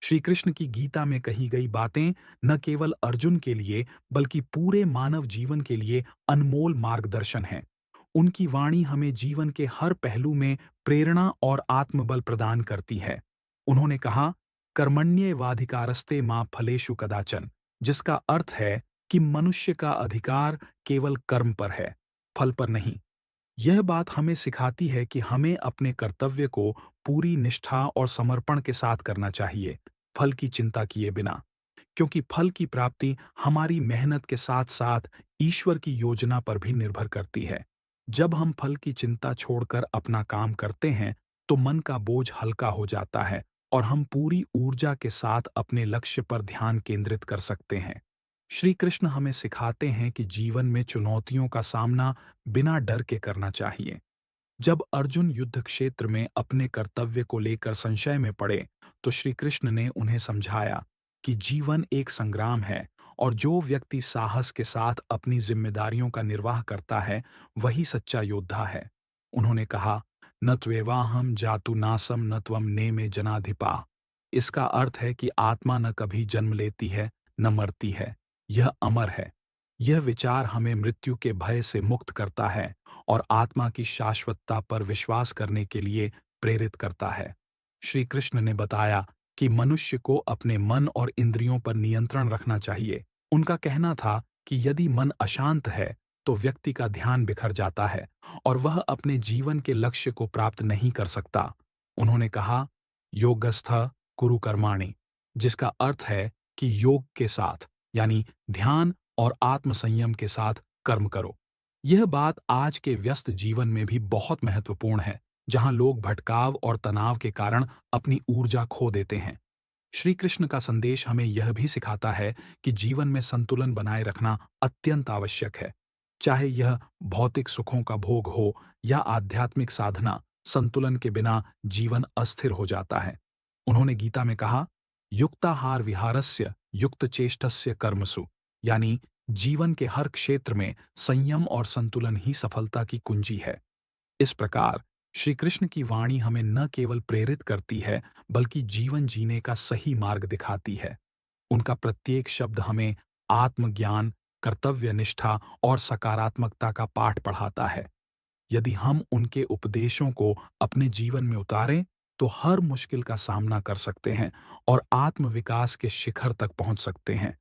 श्री कृष्ण की गीता में कही गई बातें न केवल अर्जुन के लिए बल्कि पूरे मानव जीवन के लिए अनमोल मार्गदर्शन हैं। उनकी वाणी हमें जीवन के हर पहलू में प्रेरणा और आत्मबल प्रदान करती है। उन्होंने कहा, कर्मण्येवाधिकारस्ते मां फलेषु कदाचन, जिसका अर्थ है कि मनुष्य का अधिकार केवल कर्म पर है, फल पर नहीं। यह बात हमें सिखाती है कि हमें अपने कर्तव्य को पूरी निष्ठा और समर्पण के साथ करना चाहिए, फल की चिंता किए बिना। क्योंकि फल की प्राप्ति हमारी मेहनत के साथ-साथ ईश्वर की योजना पर भी निर्भर करती है। जब हम फल की चिंता छोड़कर अपना काम करते हैं, तो मन का बोझ हल्का हो जाता है और हम पूरी ऊर्जा के साथ अपने लक्ष्य पर ध्यान केंद्रित कर सकते हैं। श्री कृष्ण हमें सिखाते हैं कि जीवन में चुनौतियों का सामना बिना डर के करना चाहिए। जब अर्जुन युद्ध क्षेत्र में अपने कर्तव्य को लेकर संशय में पड़े, तो श्री कृष्ण ने उन्हें समझाया कि जीवन एक संग्राम है और जो व्यक्ति साहस के साथ अपनी जिम्मेदारियों का निर्वाह करता है, वही सच्चा योद्धा है। उन्होंने कहा, न त्वेवाहम जातु नासम न त्वम नेमे जनाधिपा। इसका अर्थ है कि आत्मा न कभी जन्म लेती है, न मरती है, यह अमर है। यह विचार हमें मृत्यु के भय से मुक्त करता है और आत्मा की शाश्वतता पर विश्वास करने के लिए प्रेरित करता है। श्री कृष्ण ने बताया कि मनुष्य को अपने मन और इंद्रियों पर नियंत्रण रखना चाहिए। उनका कहना था कि यदि मन अशांत है, तो व्यक्ति का ध्यान बिखर जाता है और वह अपने जीवन के लक्ष्य को प्राप्त नहीं कर सकता। उन्होंने कहा, योगस्थ कुरु कर्माणि, जिसका अर्थ है कि योग के साथ, यानी ध्यान और आत्मसंयम के साथ कर्म करो। यह बात आज के व्यस्त जीवन में भी बहुत महत्वपूर्ण है, जहां लोग भटकाव और तनाव के कारण अपनी ऊर्जा खो देते हैं। श्री कृष्ण का संदेश हमें यह भी सिखाता है कि जीवन में संतुलन बनाए रखना अत्यंत आवश्यक है। चाहे यह भौतिक सुखों का भोग हो या आध्यात्मिक साधना, संतुलन के बिना जीवन अस्थिर हो जाता है। उन्होंने गीता में कहा, युक्ताहार विहारस्य युक्त चेष्टस्य कर्मसु, यानी जीवन के हर क्षेत्र में संयम और संतुलन ही सफलता की कुंजी है। इस प्रकार श्री कृष्ण की वाणी हमें न केवल प्रेरित करती है, बल्कि जीवन जीने का सही मार्ग दिखाती है। उनका प्रत्येक शब्द हमें आत्मज्ञान, कर्तव्य निष्ठा और सकारात्मकता का पाठ पढ़ाता है। यदि हम उनके उपदेशों को अपने जीवन में उतारें, तो हर मुश्किल का सामना कर सकते हैं और आत्मविकास के शिखर तक पहुंच सकते हैं।